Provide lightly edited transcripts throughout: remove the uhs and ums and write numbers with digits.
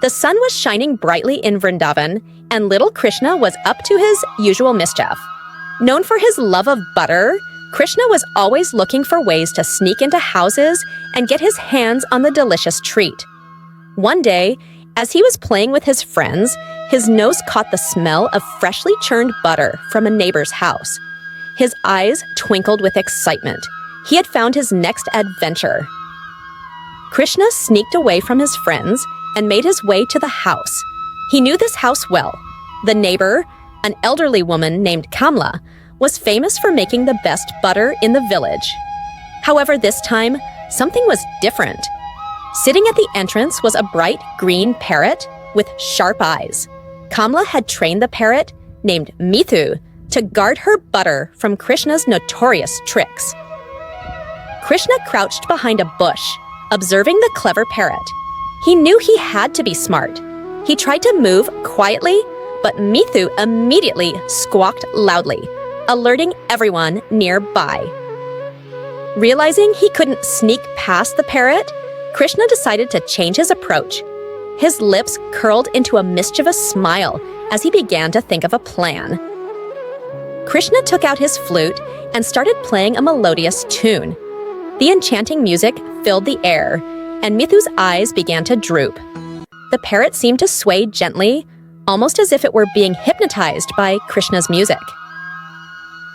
The sun was shining brightly in Vrindavan, and little Krishna was up to his usual mischief. Known for his love of butter, Krishna was always looking for ways to sneak into houses and get his hands on the delicious treat. One day, as he was playing with his friends, his nose caught the smell of freshly churned butter from a neighbor's house. His eyes twinkled with excitement. He had found his next adventure. Krishna sneaked away from his friends and made his way to the house. He knew this house well. The neighbor, an elderly woman named Kamla, was famous for making the best butter in the village. However, this time, something was different. Sitting at the entrance was a bright green parrot with sharp eyes. Kamla had trained the parrot, named Mithu, to guard her butter from Krishna's notorious tricks. Krishna crouched behind a bush, observing the clever parrot. He knew he had to be smart. He tried to move quietly, but Mithu immediately squawked loudly, alerting everyone nearby. Realizing he couldn't sneak past the parrot, Krishna decided to change his approach. His lips curled into a mischievous smile as he began to think of a plan. Krishna took out his flute and started playing a melodious tune. The enchanting music filled the air, and Mithu's eyes began to droop. The parrot seemed to sway gently, almost as if it were being hypnotized by Krishna's music.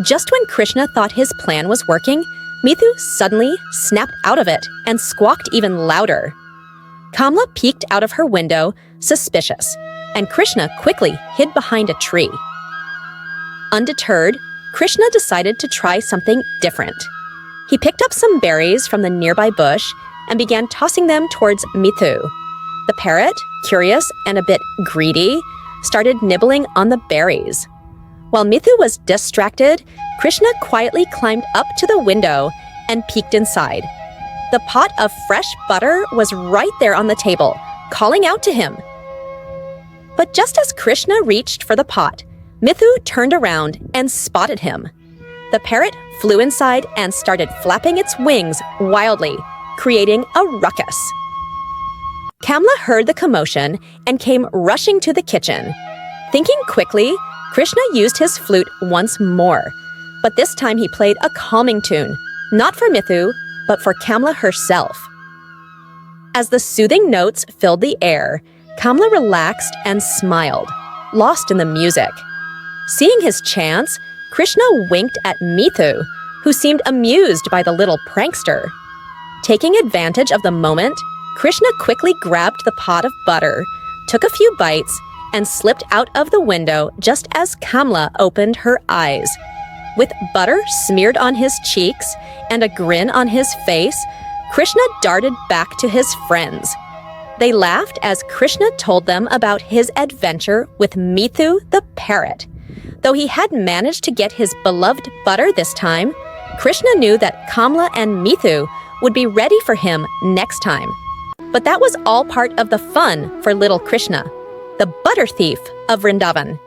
Just when Krishna thought his plan was working, Mithu suddenly snapped out of it and squawked even louder. Kamla peeked out of her window, suspicious, and Krishna quickly hid behind a tree. Undeterred, Krishna decided to try something different. He picked up some berries from the nearby bush and began tossing them towards Mithu. The parrot, curious and a bit greedy, started nibbling on the berries. While Mithu was distracted, Krishna quietly climbed up to the window and peeked inside. The pot of fresh butter was right there on the table, calling out to him. But just as Krishna reached for the pot, Mithu turned around and spotted him. The parrot flew inside and started flapping its wings wildly, creating a ruckus. Kamla heard the commotion and came rushing to the kitchen. Thinking quickly, Krishna used his flute once more, but this time he played a calming tune, not for Mithu, but for Kamla herself. As the soothing notes filled the air, Kamla relaxed and smiled, lost in the music. Seeing his chance, Krishna winked at Mithu, who seemed amused by the little prankster. Taking advantage of the moment, Krishna quickly grabbed the pot of butter, took a few bites, and slipped out of the window just as Kamla opened her eyes. With butter smeared on his cheeks and a grin on his face, Krishna darted back to his friends. They laughed as Krishna told them about his adventure with Mithu the Parrot. Though he had managed to get his beloved butter this time, Krishna knew that Kamla and Mithu would be ready for him next time. But that was all part of the fun for little Krishna, the butter thief of Vrindavan.